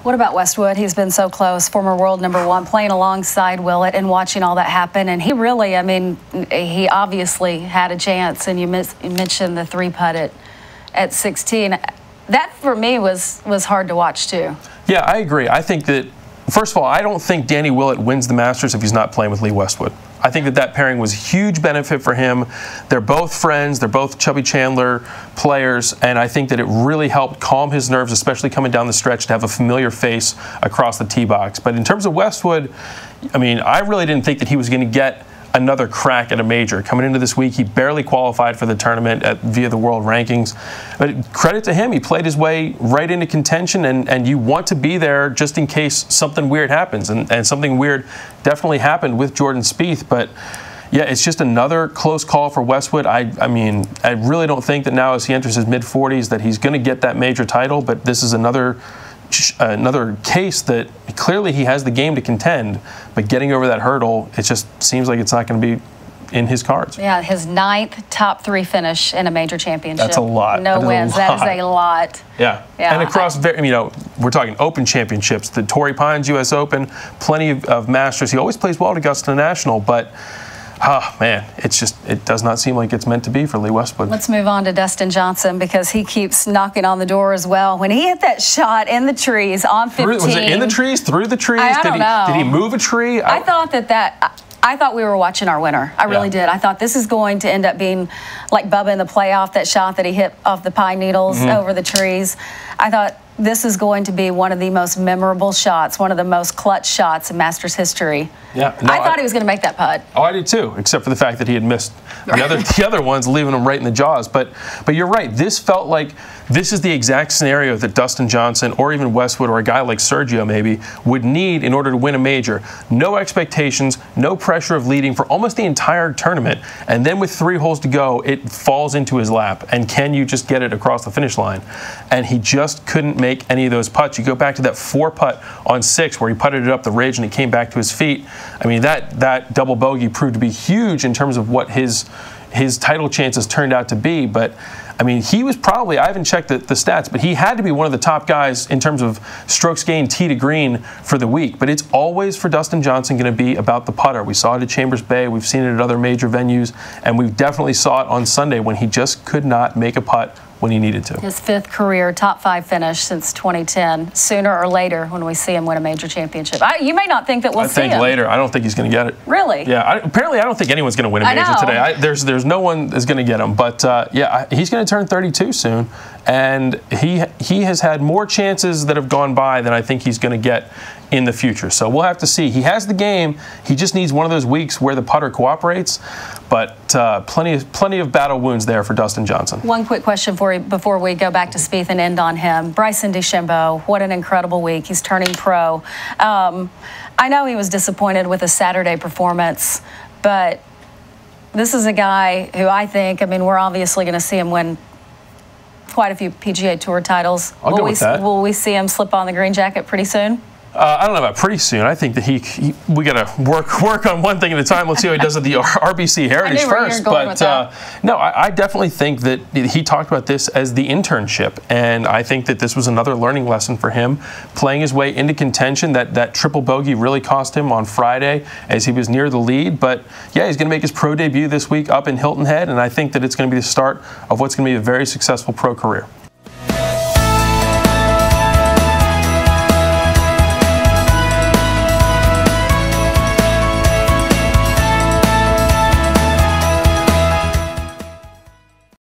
What about Westwood? He's been so close, former world #1, playing alongside Willett and watching all that happen. And he really, I mean, he obviously had a chance. And you mentioned the 3-putt at 16. That, for me, was hard to watch, too. Yeah, I agree. I think that, first of all, I don't think Danny Willett wins the Masters if he's not playing with Lee Westwood. I think that pairing was a huge benefit for him. They're both friends. They're both Chubby Chandler players, and I think that it really helped calm his nerves, especially coming down the stretch, to have a familiar face across the tee box. But in terms of Westwood, I mean, I really didn't think that he was going to get another crack at a major. Coming into this week, he barely qualified for the tournament via the world rankings. But credit to him, he played his way right into contention, and you want to be there just in case something weird happens. And something weird definitely happened with Jordan Spieth. But yeah, it's just another close call for Westwood. I mean, I really don't think that now as he enters his mid-40s that he's going to get that major title, but this is another case that clearly he has the game to contend, but getting over that hurdle, it just seems like it's not going to be in his cards. Yeah, his 9th top 3 finish in a major championship. That's a lot. No wins. That is a lot. Yeah. And across, you know, we're talking Open championships, the Torrey Pines U.S. Open, plenty of Masters. He always plays well at Augusta National, but oh, man, it does not seem like it's meant to be for Lee Westwood. Let's move on to Dustin Johnson, because he keeps knocking on the door as well. When he hit that shot in the trees on 15. Was it in the trees, through the trees? I don't know. Did he move a tree? I thought we were watching our winner. I really did. I thought this is going to end up being like Bubba in the playoff, that shot that he hit off the pine needles over the trees. I thought this is going to be one of the most memorable shots, one of the most clutch shots in Masters history. Yeah, no, I thought he was going to make that putt. Oh, I did too, except for the fact that he had missed the other ones, leaving him right in the jaws. But you're right. This felt like this is the exact scenario that Dustin Johnson or even Westwood or a guy like Sergio maybe would need in order to win a major. No expectations, no pressure of leading for almost the entire tournament. And then with 3 holes to go, it falls into his lap. And can you just get it across the finish line? And he just couldn't make any of those putts. You go back to that 4-putt on 6 where he putted it up the ridge and it came back to his feet. I mean, that double bogey proved to be huge in terms of what his title chances turned out to be. But I mean, he was probably, I haven't checked the stats, but he had to be one of the top guys in terms of strokes gained tee to green for the week. But it's always for Dustin Johnson going to be about the putter. We saw it at Chambers Bay, we've seen it at other major venues, and we definitely saw it on Sunday when he just could not make a putt when he needed to. His 5th career top 5 finish since 2010. Sooner or later, when we see him win a major championship. You may not think that we'll see him. I think later. I don't think he's going to get it. Really? Yeah. Apparently, I don't think anyone's going to win a major today. There's no one that's going to get him. But yeah, he's going to turn 32 soon, and he has had more chances that have gone by than I think he's going to get in the future. So we'll have to see. He has the game. He just needs one of those weeks where the putter cooperates. But plenty of battle wounds there for Dustin Johnson. One quick question for you before we go back to Spieth and end on him. Bryson DeChambeau, what an incredible week. He's turning pro. I know he was disappointed with his Saturday performance, but this is a guy who I mean, we're obviously going to see him win quite a few PGA Tour titles. I'll go with that. Will we see him slip on the green jacket pretty soon? I don't know about pretty soon. I think that we got to work on one thing at a time. Let's see how he does at the RBC Heritage first. But no, I definitely think that he talked about this as the internship, and I think that this was another learning lesson for him, playing his way into contention. That triple bogey really cost him on Friday as he was near the lead. But yeah, he's going to make his pro debut this week up in Hilton Head, and I think that it's going to be the start of what's going to be a very successful pro career.